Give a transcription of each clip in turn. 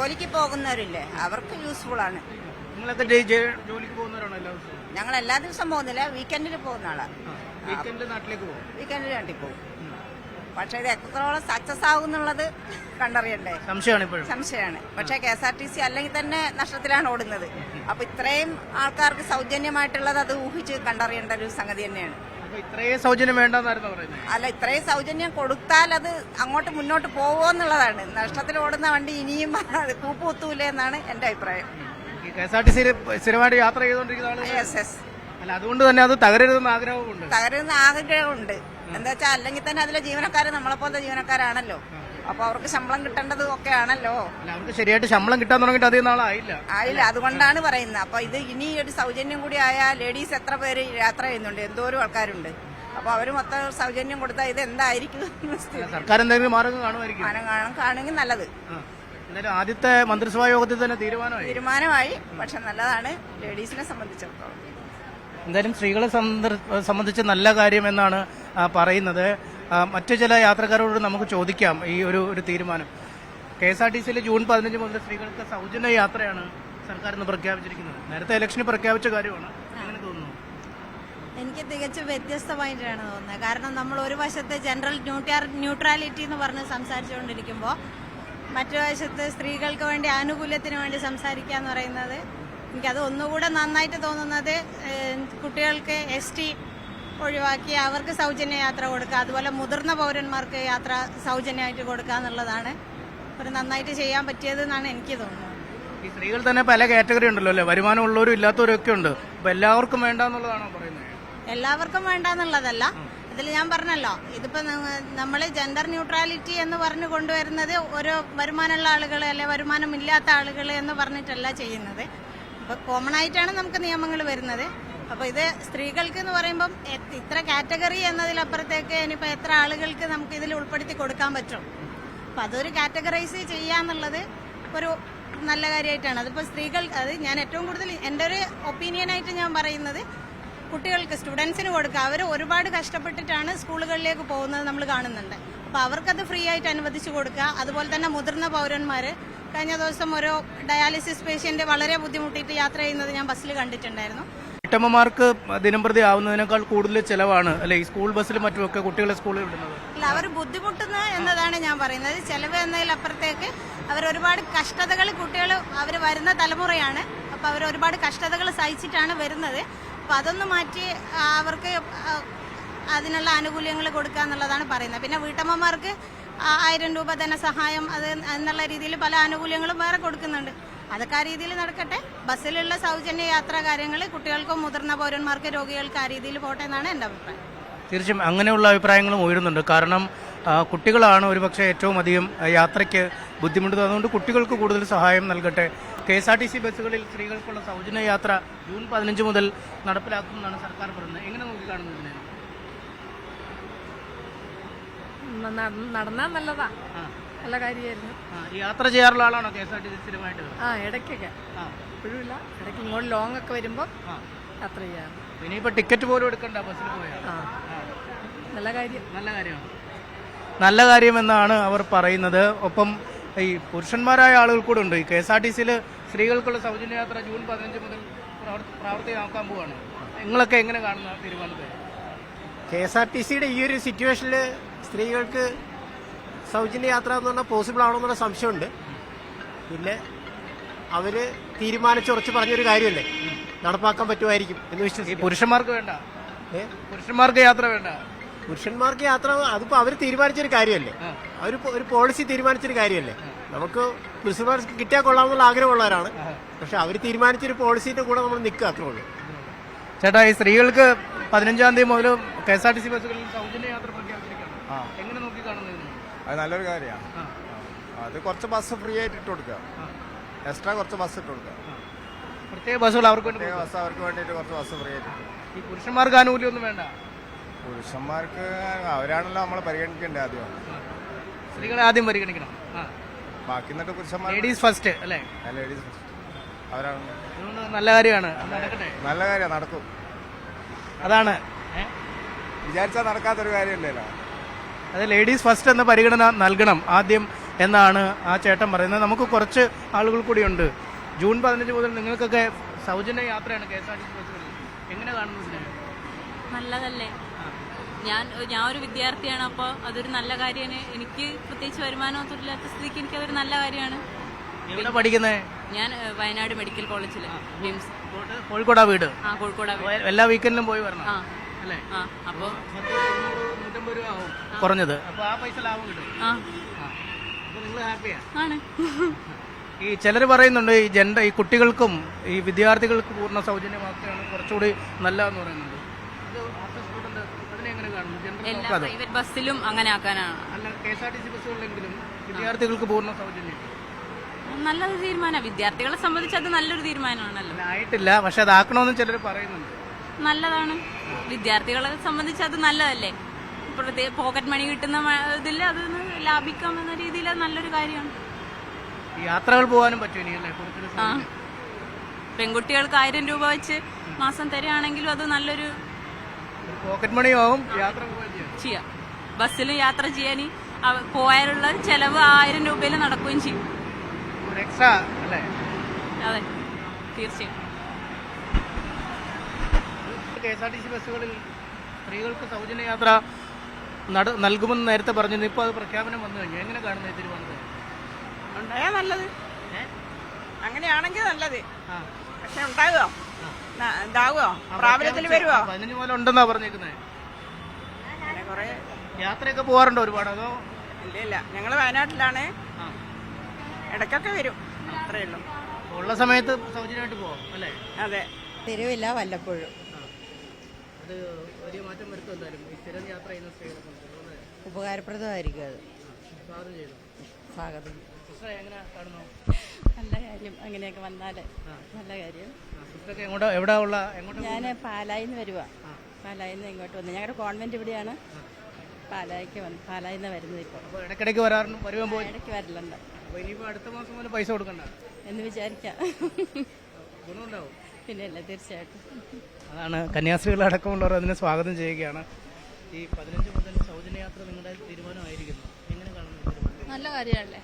ജോലിക്ക് പോകുന്നവരില്ലേ അവർക്ക് യൂസ്ഫുൾ ആണ്. നിങ്ങളൊക്കെ ജോലിക്ക് പോകുന്നവരാണോ എല്ലാ ദിവസവും? ഞങ്ങൾ എല്ലാ ദിവസവും പോകുന്നില്ല, വീക്കെൻഡിൽ പോകുന്ന ആളാണ്. വീക്കെൻഡ് നാട്ടിലേക്ക് പോകും? വീക്കെൻഡിൽ നാട്ടിൽ പോകും. പക്ഷെ ഇത് എത്രത്തോളം സക്സസ് ആകും എന്നുള്ളത് കണ്ടറിയണ്ടേ, സംശയമാണ്. പക്ഷെ KSRTC അല്ലെങ്കിൽ തന്നെ നഷ്ടത്തിലാണ് ഓടുന്നത്. അപ്പൊ ഇത്രയും ആൾക്കാർക്ക് സൗജന്യമായിട്ടുള്ളത് അത് ഊഹിച്ച് കണ്ടറിയേണ്ട ഒരു സംഗതി തന്നെയാണ്. ഇത്രയും സൗജന്യം വേണ്ടെന്നായിരുന്നു പറയുന്നത്. അല്ല, ഇത്രയും സൗജന്യം കൊടുത്താൽ അത് അങ്ങോട്ട് മുന്നോട്ട് പോവോന്നുള്ളതാണ്. നഷ്ടത്തിൽ ഓടുന്ന വണ്ടി ഇനിയും കൂപ്പുത്തൂലേ എന്നാണ് എന്റെ അഭിപ്രായം. KSRTC സ്ഥിരമായിട്ട് യാത്ര ചെയ്തുകൊണ്ടിരിക്കുന്ന അല്ല, അതുകൊണ്ട് തന്നെ അത് തകരരുതെന്ന് ആഗ്രഹമുണ്ട്. തകരുന്ന ആഗ്രഹമുണ്ട്. എന്താ വെച്ചാൽ അല്ലെങ്കിൽ തന്നെ അതിലെ ജീവനക്കാർ നമ്മളെപ്പോലത്തെ ജീവനക്കാരാണല്ലോ. അപ്പൊ അവർക്ക് ശമ്പളം കിട്ടേണ്ടത് ഒക്കെ ആണല്ലോ. അവർക്ക് ശരിയായിട്ട് ശമ്പളം കിട്ടാൻ തുടങ്ങിയിട്ട് അധികം നാളായില്ല. അതുകൊണ്ടാണ് പറയുന്നത്. അപ്പൊ ഇത് ഇനി ഒരു സൗജന്യം കൂടി ആയാൽ ലേഡീസ് എത്ര പേര് യാത്ര ചെയ്യുന്നുണ്ട്, എന്തോരം ആൾക്കാരുണ്ട്. അപ്പൊ അവര് മൊത്തം സൗജന്യം കൊടുത്താൽ ഇത് എന്തായിരിക്കും? സർക്കാർ എന്തെങ്കിലും മാർഗം കാണുമായിരിക്കും. കാണുമെങ്കിൽ നല്ലത്. ആദ്യത്തെ മന്ത്രിസഭാ യോഗത്തിൽ തന്നെ തീരുമാനമായി. പക്ഷെ നല്ലതാണ് ലേഡീസിനെ സംബന്ധിച്ചിടത്തോളം. എന്തായാലും സ്ത്രീകളെ സംബന്ധിച്ച് നല്ല കാര്യം എന്നാണ് പറയുന്നത്. മറ്റു ചില യാത്രക്കാരോട് നമുക്ക് ചോദിക്കാം ഈ ഒരു തീരുമാനം. KSRTCയിൽ ജൂൺ 15 മുതൽ സ്ത്രീകൾക്ക് സൗജന്യ യാത്രയാണ് സർക്കാർ ഇന്ന് പ്രഖ്യാപിച്ചിരിക്കുന്നത്. നേരത്തെ ഇലക്ഷന് പ്രഖ്യാപിച്ച കാര്യമാണ്. എങ്ങനെ തോന്നുന്നു? എനിക്ക് തികച്ചും വ്യത്യസ്തമായിട്ടാണ് തോന്നുന്നത്. കാരണം നമ്മൾ ഒരു വശത്ത് ജനറൽ ന്യൂട്രാലിറ്റി എന്ന് പറഞ്ഞ് സംസാരിച്ചുകൊണ്ടിരിക്കുമ്പോൾ മറ്റു വശത്ത് സ്ത്രീകൾക്ക് വേണ്ടി ആനുകൂല്യത്തിന് വേണ്ടി സംസാരിക്കുക എന്ന് പറയുന്നത് എനിക്കത് ഒന്നുകൂടെ നന്നായിട്ട് തോന്നുന്നത്. കുട്ടികൾക്ക് ST ഒഴിവാക്കി അവർക്ക് സൗജന്യ യാത്ര കൊടുക്കുക, അതുപോലെ മുതിർന്ന പൗരന്മാർക്ക് യാത്ര സൗജന്യമായിട്ട് കൊടുക്കുക എന്നുള്ളതാണ് ഒരു നന്നായിട്ട് ചെയ്യാൻ പറ്റിയതെന്നാണ് എനിക്ക് തോന്നുന്നത്. ഈ സ്ത്രീകൾ തന്നെ പല കാറ്റഗറി ഉണ്ടല്ലോ അല്ലേ, വരുമാനം ഉള്ളവരും ഇല്ലാത്തവരും ഒക്കെ ഉണ്ട്. അപ്പൊ എല്ലാവർക്കും വേണ്ടെന്നുള്ളതാണോ പറയുന്നത്? എല്ലാവർക്കും വേണ്ടെന്നുള്ളതല്ല. ഇതിൽ ഞാൻ പറഞ്ഞല്ലോ, ഇതിപ്പോ നമ്മൾ ജെൻഡർ ന്യൂട്രാലിറ്റി എന്ന് പറഞ്ഞു കൊണ്ടുവരുന്നത് ഓരോ വരുമാനമുള്ള ആളുകൾ അല്ലെ വരുമാനമില്ലാത്ത ആളുകൾ എന്ന് പറഞ്ഞിട്ടല്ല ചെയ്യുന്നത്. അപ്പൊ കോമൺ ആയിട്ടാണ് നമുക്ക് നിയമങ്ങൾ വരുന്നത്. അപ്പൊ ഇത് സ്ത്രീകൾക്ക് എന്ന് പറയുമ്പം ഇത്ര കാറ്റഗറി എന്നതിലപ്പുറത്തേക്ക് ഇനിയിപ്പോ എത്ര ആളുകൾക്ക് നമുക്ക് ഇതിൽ ഉൾപ്പെടുത്തി കൊടുക്കാൻ പറ്റും. അപ്പൊ അതൊരു കാറ്റഗറൈസ് ചെയ്യാന്നുള്ളത് ഒരു നല്ല കാര്യമായിട്ടാണ്. അതിപ്പോ സ്ത്രീകൾ, അത് ഞാൻ ഏറ്റവും കൂടുതൽ എൻ്റെ ഒരു ഒപ്പീനിയനായിട്ട് ഞാൻ പറയുന്നത്, കുട്ടികൾക്ക് സ്റ്റുഡൻസിന് കൊടുക്കുക. അവർ ഒരുപാട് കഷ്ടപ്പെട്ടിട്ടാണ് സ്കൂളുകളിലേക്ക് പോകുന്നത് നമ്മൾ കാണുന്നുണ്ട്. അപ്പൊ അവർക്കത് ഫ്രീ ആയിട്ട് അനുവദിച്ചു കൊടുക്കുക. അതുപോലെ തന്നെ മുതിർന്ന പൗരന്മാർ, കഴിഞ്ഞ ദിവസം ഒരു ഡയാലിസിസ് പേഷ്യന്റ് വളരെ ബുദ്ധിമുട്ടിയിട്ട് യാത്ര ചെയ്യുന്നത് ഞാൻ ബസ്സിൽ കണ്ടിട്ടുണ്ടായിരുന്നു. വീട്ടമ്മമാർക്ക് ദിനംപ്രതി ആവുന്നതിനേക്കാൾ കൂടുതൽ ചെലവാണ് അല്ലെ ഈ സ്കൂൾ ബസ്സിലും മറ്റുമൊക്കെ കുട്ടികളെ സ്കൂളിൽ വിടുന്നത്. അല്ല, അവർ ബുദ്ധിമുട്ടുന്നു എന്നതാണ് ഞാൻ പറയുന്നത്. ചെലവ് എന്നതിലപ്പുറത്തേക്ക് അവർ ഒരുപാട് കഷ്ടതകൾ, കുട്ടികൾ അവർ വരുന്ന തലമുറയാണ്. അപ്പൊ അവർ ഒരുപാട് കഷ്ടതകൾ സഹിച്ചിട്ടാണ് വരുന്നത്. അപ്പൊ അതൊന്ന് മാറ്റി അവർക്ക് അതിനുള്ള ആനുകൂല്യങ്ങൾ കൊടുക്കുക എന്നുള്ളതാണ് പറയുന്നത്. പിന്നെ വീട്ടമ്മമാർക്ക് 1000 രൂപ ധനസഹായം അത് എന്നുള്ള രീതിയിൽ പല ആനുകൂല്യങ്ങളും വേറെ കൊടുക്കുന്നുണ്ട്. അതൊക്കെ ആ രീതിയിൽ നടക്കട്ടെ. ബസ്സിലുള്ള സൗജന്യ യാത്രാ കാര്യങ്ങൾ കുട്ടികൾക്കും മുതിർന്ന പൗരന്മാർക്ക്, രോഗികൾക്ക് ആ രീതിയിൽ പോട്ടെ എന്നാണ് എൻ്റെ അഭിപ്രായം. തീർച്ചയായും അങ്ങനെയുള്ള അഭിപ്രായങ്ങളും ഉയരുന്നുണ്ട്. കാരണം കുട്ടികളാണ് ഒരുപക്ഷെ ഏറ്റവും അധികം യാത്രയ്ക്ക് ബുദ്ധിമുട്ടുന്നത്. അതുകൊണ്ട് കുട്ടികൾക്ക് കൂടുതൽ സഹായം നൽകട്ടെ. KSRTC ബസ്സുകളിൽ സ്ത്രീകൾക്കുള്ള സൗജന്യ യാത്ര ജൂൺ 15 മുതൽ നടപ്പിലാക്കുമെന്നാണ് സർക്കാർ പറയുന്നത്. എങ്ങനെ നോക്കിക്കാണുന്നതിന്? നടന്നാൽ നല്ലതാ, നല്ല കാര്യമായിരുന്നു. യാത്ര ചെയ്യാറുള്ള ആളാണോ KSRTC സ്ഥിരമായിട്ട്? ഇടയ്ക്കൊക്കെ, എപ്പോഴുമില്ല, ഇടയ്ക്ക് ഇങ്ങോട്ട് ലോങ് ഒക്കെ വരുമ്പോൾ യാത്ര ചെയ്യാറ്. ഇനിയിപ്പോ ടിക്കറ്റ് പോലും എടുക്കണ്ട ബസ്സിൽ പോയാൽ. നല്ല കാര്യം, നല്ല കാര്യമെന്നാണ് അവർ പറയുന്നത്. ഒപ്പം ഈ പുരുഷന്മാരായ ആളുകൾ കൂടെ ഉണ്ട്. ഈ KSRTCയിൽ സ്ത്രീകൾക്കുള്ള സൗജന്യ യാത്ര ജൂൺ 15 മുതൽ പ്രാവർത്തികമാക്കാൻ പോവാണ്. നിങ്ങളൊക്കെ എങ്ങനെ കാണുന്ന തീരുമാനത്തെ? KSRTCയുടെ ഈ ഒരു സിറ്റുവേഷനിൽ സ്ത്രീകൾക്ക് സൗജന്യ യാത്ര എന്ന് പറഞ്ഞാൽ പോസിബിൾ ആണോ എന്നുള്ള സംശയമുണ്ട്. പിന്നെ അവര് തീരുമാനിച്ചുറച്ച് പറഞ്ഞൊരു കാര്യമല്ലേ, നടപ്പാക്കാൻ പറ്റുമായിരിക്കും എന്ന് വിശ്വസിക്കും. പുരുഷന്മാർക്ക് വേണ്ട, പുരുഷന്മാർക്ക് യാത്ര വേണ്ട. പുരുഷന്മാർക്ക് യാത്ര അതിപ്പോ അവർ തീരുമാനിച്ചൊരു കാര്യമല്ലേ, അവർ ഒരു പോളിസി തീരുമാനിച്ചൊരു കാര്യമല്ലേ. നമുക്ക് പുരുഷന്മാർക്ക് കിട്ടിയാൽ കൊള്ളാമെന്നുള്ള ആഗ്രഹമുള്ളവരാണ്. പക്ഷെ അവർ തീരുമാനിച്ചൊരു പോളിസിന്റെ കൂടെ നമ്മൾ നിൽക്കുക, അത്രേ ഉള്ളൂ. ചേട്ടാ, ഈ സ്ത്രീകൾക്ക് 15-ാം തീയതി മുതൽ KSRTC ബസ്സുകളിൽ സൗജന്യ യാത്ര പ്രഖ്യാപിച്ചിരിക്കുകയാണ്. എങ്ങനെ നോക്കി കാണുന്നത്? അത് നല്ലൊരു കാര്യമാണ്. അത് കുറച്ച് ബസ് ഫ്രീ ആയിട്ട് ഇട്ട് കൊടുക്കുക, എക്സ്ട്രാ കുറച്ച് ബസ് ഇട്ട് കൊടുക്കുക. പ്രത്യേക ബസ്സുകൾ അവർക്ക് ബസ് അവർക്ക് വേണ്ടിയിട്ട് കുറച്ച് ബസ് ഫ്രീ ആയിട്ട്. ഈ പുരുഷന്മാർക്ക് ആനുകൂല്യമൊന്നും വേണ്ട? പുരുഷന്മാർക്ക് അവരാണല്ലോ നമ്മളെ പരിഗണിക്കേണ്ടത്. ആദ്യം സ്ത്രീകളെ ആദ്യം പരിഗണിക്കണം. ബാക്കി എന്നിട്ട് പുരുഷന്മാർ ലേഡീസ് ഫസ്റ്റ് അല്ലേ? ലേഡീസ് ഫസ്റ്റ് അവരാണ്. നല്ല കാര്യമാണ്, നല്ല കാര്യമാണ്, നടക്കും. അതാണ് വിചാരിച്ചാൽ നടക്കാത്തൊരു കാര്യമല്ലല്ലോ. അത് ലേഡീസ് ഫസ്റ്റ് എന്ന പരിഗണന നൽകണം. ആദ്യം എന്നാണ് ആ ചേട്ടൻ പറയുന്നത്. നമുക്ക് കുറച്ച് ആളുകൾ കൂടിയുണ്ട്. ജൂൺ 15 മുതൽ നിങ്ങൾക്കൊക്കെ സൗജന്യ യാത്രയാണ് KSRTC ബസ്സുകളിൽ. എങ്ങനെ കാണുന്നു ഇതിനെ? നല്ലതല്ലേ? ഞാൻ ഒരു വിദ്യാർത്ഥിയാണ്, അപ്പോൾ അതൊരു നല്ല കാര്യമാണ്. എനിക്ക് പ്രത്യേകിച്ച് വരുമാനമൊന്നും ഇല്ലാത്ത സ്ഥിതിക്ക് എനിക്ക് അതൊരു നല്ല കാര്യമാണ്. എവിടെ പഠിക്കുന്നത്? ഞാൻ വയനാട് മെഡിക്കൽ കോളേജിൽ കോഴിക്കോടാ വീട്? കോഴിക്കോട്. എല്ലാ വീക്കെൻഡിലും പോയി വരണം അല്ലേ? അപ്പോൾ 150 രൂപ ആവും കുറഞ്ഞത്. അപ്പോൾ ആ പൈസ ലാഭം കിട്ടും. അപ്പോൾ നിങ്ങൾ ഹാപ്പിയാണ്? ആണ്. ഈ ചിലർ പറയുന്നുണ്ട് ഈ കുട്ടികൾക്കും ഈ വിദ്യാർത്ഥികൾക്ക് പൂർണ്ണ സൗജന്യമാക്കുകയാണ് കുറച്ചുകൂടി നല്ലതെന്ന് പറയുന്നുണ്ട്. അതിനെങ്ങനെ കാണുന്നു? എല്ലാ പ്രൈവറ്റ് ബസ്സിലും അങ്ങനെ ആക്കാനാണ്. അല്ല, KSRTC ബസ്സുകളിലെങ്കിലും വിദ്യാർത്ഥികൾക്ക് പൂർണ്ണ സൗജന്യം നല്ലൊരു തീരുമാനമാണ്. വിദ്യാർത്ഥികളെ സംബന്ധിച്ച് അത് നല്ലൊരു തീരുമാനമാണല്ലോ. ആയിട്ടില്ല, പക്ഷെ അതാക്കണമെന്ന് ചിലർ പറയുന്നുണ്ട്. നല്ലതാണ്. വിദ്യാർത്ഥികളെ സംബന്ധിച്ച് അത് നല്ലതല്ലേ? പോക്കറ്റ് മണി കിട്ടുന്ന ഇതിൽ അത് ലാഭിക്കാമെന്ന രീതിയിൽ അത് നല്ലൊരു കാര്യമാണ്. യാത്രകൾ പോകാനും പറ്റും. പെൺകുട്ടികൾക്ക് 1000 രൂപ വെച്ച് മാസം തരികയാണെങ്കിലും അത് നല്ലൊരു പോക്കറ്റ് മണിയും ആവും, യാത്ര ചെയ്യാം. ബസ്സിലും യാത്ര ചെയ്യാൻ പോയാലുള്ള ചെലവ് 1000 രൂപയിൽ നടക്കുകയും ചെയ്യും. എക്സ്ട്രാ അല്ലേ? അതെ, തീർച്ചയായും. KSRTC ബസ്സുകളിൽ സ്ത്രീകൾക്ക് സൗജന്യ യാത്ര നൽകുമെന്ന് നേരത്തെ പറഞ്ഞിരുന്നു. ഇപ്പോൾ അത് പ്രഖ്യാപനം വന്നു കഴിഞ്ഞു. എങ്ങനെ കാണുന്നത് തിരുവനന്തപുരം? ഉണ്ടായാ നല്ലത്. അങ്ങനെയാണെങ്കിൽ നല്ലത്. പക്ഷെ ഉണ്ടാകുമോ? ഉണ്ടാകുമോ? പ്രാബല്യത്തിൽ വരുമോ? 15 മുതൽ ഉണ്ടെന്നാ പറഞ്ഞേക്കുന്നത്. അങ്ങനെ കുറെ യാത്രയൊക്കെ പോകാറുണ്ടോ ഒരുപാട്? അതോ? ഇല്ല, ഞങ്ങൾ വയനാട്ടിലാണ്. ഇടയ്ക്കൊക്കെ വരും, അത്രയേ ഉള്ളൂ. ഉള്ള സമയത്ത് സൗജന്യമായിട്ട് പോകാം അല്ലേ? അതെ, തരുവില്ല വല്ലപ്പോഴും. അത് വലിയ മാറ്റം വരുത്തും എന്തായാലും ഈ സ്ഥിരം യാത്ര ചെയ്യുന്ന സ്ത്രീകളെ ഉപകാരപ്രദമായിരിക്കും അത്. സ്വാഗതം ചെയ്തു. സ്വാഗതം. എങ്ങനെ കാണുന്നു? നല്ല കാര്യം, അങ്ങനെയൊക്കെ വന്നാല് നല്ല കാര്യം. എങ്ങോട്ടാ? ഞാൻ പാലായിന്ന് വരുവാ. പാലായിന്ന് ഇങ്ങോട്ട് വന്നു. ഞങ്ങളുടെ കോൺവെന്റ് ഇവിടെയാണ്. പാലായിന്ന് വരുന്നത്. ഇപ്പോൾ ഇടയ്ക്കിടയ്ക്ക് വരുവാൻ പോയി ഇടയ്ക്ക് വരലുണ്ട്. ഇനിയിപ്പോ അടുത്ത മാസം മുതൽ പൈസ കൊടുക്കണ്ട എന്ന് വിചാരിക്കാം. ഗുണമുണ്ടാവും. പിന്നെയല്ല, തീർച്ചയായിട്ടും. അതാണ് കന്യാസ്ത്രീകൾ അടക്കമുള്ളവർ അതിനെ സ്വാഗതം ചെയ്യുകയാണ്. ഈ 15 മുതൽ സൗജന്യ യാത്ര നിങ്ങളുടെ തീരുമാനമായിരിക്കുന്നു. എങ്ങനെ കാണുന്നു? നല്ല കാര്യമല്ലേ?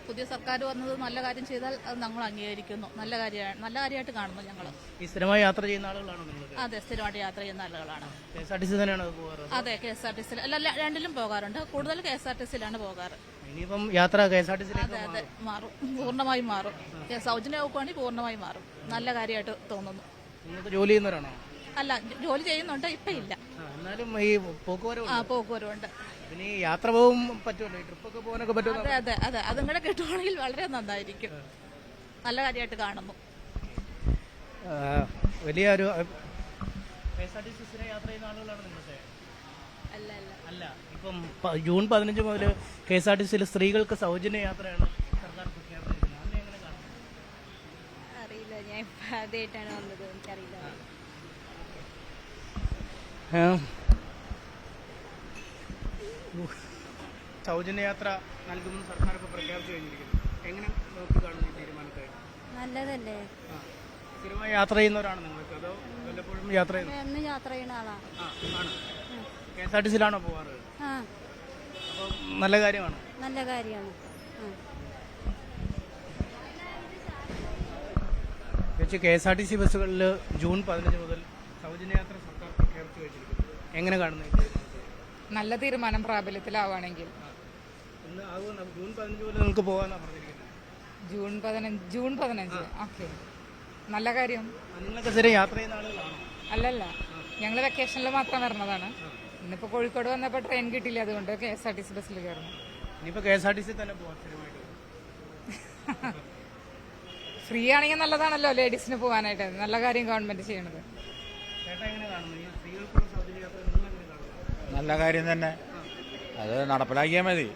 പുതിയ സർക്കാർ വന്നത് നല്ല കാര്യം ചെയ്താൽ അത് ഞങ്ങൾ അംഗീകരിക്കുന്നു. നല്ല കാര്യമായിട്ട് കാണുന്നു ഞങ്ങൾ. ഈ സ്ഥിരമായി യാത്ര ചെയ്യുന്ന ആളുകളാണോ നിങ്ങൾ? അതെ, സ്ഥിരമായിട്ട് യാത്ര ചെയ്യുന്ന ആളുകളാണ്. KSRTC തന്നെയാണ് പോകാറ്? അതെ, KSRTC അല്ല, രണ്ടിലും പോകാറുണ്ട്. കൂടുതൽ KSRTC-ലാണ് പോകാറ്. ഇനിയിപ്പം യാത്ര KSRTC അതെ, മാറും. പൂർണ്ണമായും മാറും. സൗജന്യം നോക്കുവാണെങ്കിൽ പൂർണ്ണമായും മാറും. നല്ല കാര്യമായിട്ട് തോന്നുന്നു. നിങ്ങൾക്ക് ജോലി ചെയ്യുന്നവരാണോ? അല്ല, ജോലി ചെയ്യുന്നുണ്ട്, ഇപ്പം ഇല്ല. എന്നാലും ഈ പോക്കുവരവുണ്ട്. പിന്നെ ഈ യാത്ര പോകും പറ്റുമല്ലോ, ട്രിപ്പൊക്കെ പോകാനൊക്കെ പറ്റുമോ? അതെ, അതും കൂടെ കിട്ടുവാണെങ്കിൽ വളരെ നന്നായിരിക്കും. നല്ല കാര്യമായിട്ട് കാണുന്നു. വലിയൊരു KSRTC യാത്ര ചെയ്യുന്ന ആളുകളാണ് നിങ്ങളൊക്കെ? അല്ല, ഇപ്പം ജൂൺ 15 മുതൽ KSRTC സ്ത്രീകൾക്ക് സൗജന്യ യാത്രയാണ് സർക്കാർ പ്രഖ്യാപിച്ചിരിക്കുന്നത്. അതിനെ എങ്ങനെ കാണുന്നു? അറിയില്ല, ഞാൻ ആദ്യമായിട്ടാണ് വന്നത്, എനിക്കറിയില്ല. സൗജന്യ യാത്ര നൽകുമെന്ന് സർക്കാർ ഇപ്പോൾ പ്രഖ്യാപിച്ചു കഴിഞ്ഞിരിക്കുന്നു. എങ്ങനെ നോക്കി കാണുന്നു ഈ തീരുമാനത്തെ? നല്ലതല്ലേ? സ്ഥിരമായി യാത്ര ചെയ്യുന്നവരാണ് നിങ്ങൾക്ക്, അതോ വല്ലപ്പോഴും യാത്ര ചെയ്യുന്നു? എന്നും യാത്ര ചെയ്യുന്ന ആളാണ്. ആണ്. KSRTC-ലാണോ പോവാറ്? അപ്പോൾ നല്ല കാര്യമാണ്. നല്ല കാര്യമാണ്. KSRTC ബസ്സുകളിൽ ജൂൺ 15 മുതൽ സൗജന്യ യാത്ര സർക്കാർ പ്രഖ്യാപിച്ചു കഴിഞ്ഞിരിക്കുന്നു. എങ്ങനെ കാണുന്നു? നല്ല തീരുമാനം പ്രാബല്യത്തിലാവുകയാണെങ്കിൽ. ജൂൺ 15 മുതൽ നിങ്ങൾക്ക് പോകാനാണ് പറഞ്ഞിരിക്കുന്നത്. ജൂൺ 15 ഓക്കെ, നല്ല കാര്യം. നിങ്ങളൊക്കെ സ്ഥിരം യാത്ര ചെയ്യുന്ന ആളുകളാണോ? അല്ലല്ല, ഞങ്ങൾ വെക്കേഷനിൽ മാത്രം വരുന്നതാണ്. ഇന്നിപ്പോൾ കോഴിക്കോട് വന്നപ്പോൾ ട്രെയിൻ കിട്ടിയില്ല, അതുകൊണ്ട് KSRTC ബസ്സിൽ കയറുന്നു. ഇനിയിപ്പോൾ KSRTC തന്നെ പോകാം സ്ഥിരമായിട്ട്. ഫ്രീ ആണെങ്കിൽ നല്ലതാണല്ലോ ലേഡീസിന് പോകാനായിട്ട്. നല്ല കാര്യം ഗവൺമെന്റ് ചെയ്യണത്. ചേട്ടാ എങ്ങനെ കാണുന്നു ഈ സ്ത്രീകൾക്കുള്ള സൗജന്യ യാത്ര? നിങ്ങൾ എങ്ങനെ കാണുന്നു? നല്ല കാര്യം തന്നെ. അത് നടപ്പിലാക്കിയാൽ മതി.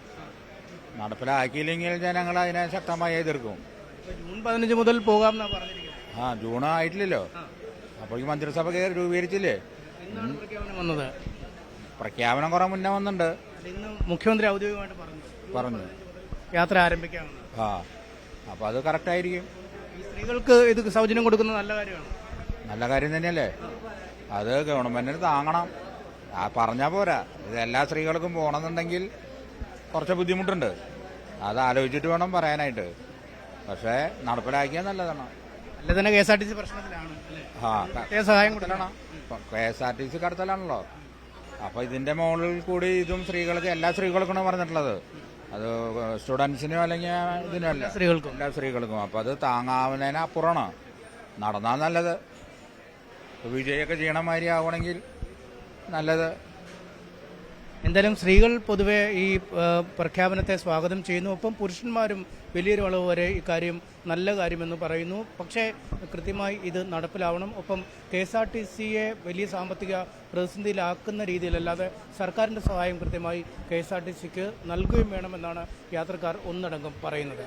നടപ്പിലാക്കിയില്ലെങ്കിൽ ജനങ്ങൾ അതിനെ ശക്തമായി എതിർക്കും. ജൂൺ 15 മുതൽ പോകാമെന്നാണ് പറഞ്ഞിരിക്കുന്നത്. ജൂൺ ആയിട്ടില്ലല്ലോ. അപ്പോഴേക്കും മന്ത്രിസഭ രൂപീകരിച്ചില്ലേ? പ്രഖ്യാപനം വന്നത്. പ്രഖ്യാപനം കുറെ മുന്നേ വന്നിട്ടുണ്ട്. ഇന്ന് മുഖ്യമന്ത്രി ഔദ്യോഗികമായിട്ട് പറഞ്ഞു യാത്ര ആരംഭിക്കാമെന്ന്. അപ്പോൾ അത് കറക്റ്റായിരിക്കും. ഈ സ്ത്രീകൾക്ക് ഇത് സൗജന്യം കൊടുക്കുന്നത് നല്ല കാര്യമാണ്. നല്ല കാര്യം തന്നെയല്ലേ? അത് ഗവൺമെന്റിന് താങ്ങണം. പറഞ്ഞാൽ പോരാ. ഇത് എല്ലാ സ്ത്രീകൾക്കും പോകണമെന്നുണ്ടെങ്കിൽ കുറച്ച് ബുദ്ധിമുട്ടുണ്ട്. അത് ആലോചിച്ചിട്ട് വേണം പറയാനായിട്ട്. പക്ഷേ നടപ്പിലാക്കിയാൽ നല്ലതാണ്. അല്ല തന്നെ K S R T C പ്രശ്നത്തിലാണ് അല്ലേ? ആ പ്രത്യേക സഹായം കൊടുക്കണം. KSRTC കടത്തലാണല്ലോ. അപ്പൊ ഇതിന്റെ മുകളിൽ കൂടി ഇതും സ്ത്രീകൾക്ക് എല്ലാ സ്ത്രീകൾക്കാണ് പറഞ്ഞിട്ടുള്ളത്. അത് സ്റ്റുഡൻസിനും അല്ലെങ്കിൽ ഇതിനും അല്ല, സ്ത്രീകൾക്കും എല്ലാ സ്ത്രീകൾക്കും. അപ്പൊ അത് താങ്ങാവുന്നതിന് അപ്പുറമാണ്. നടന്നാൽ നല്ലത്. വിജയൊക്കെ ചെയ്യണ മാതിരി ആവണമെങ്കിൽ നല്ലത്. എന്തായാലും സ്ത്രീകൾ പൊതുവെ ഈ പ്രഖ്യാപനത്തെ സ്വാഗതം ചെയ്യുന്നു. ഒപ്പം പുരുഷന്മാരും വലിയൊരു അളവ് വരെ ഇക്കാര്യം നല്ല കാര്യമെന്ന് പറയുന്നു. പക്ഷേ കൃത്യമായി ഇത് നടപ്പിലാവണം. ഒപ്പം KSRTCയെ വലിയ സാമ്പത്തിക പ്രതിസന്ധിയിലാക്കുന്ന രീതിയിലല്ലാതെ സർക്കാരിൻ്റെ സഹായം കൃത്യമായി KSRTCക്ക് നൽകുകയും വേണമെന്നാണ് യാത്രക്കാർ ഒന്നടങ്കം പറയുന്നത്.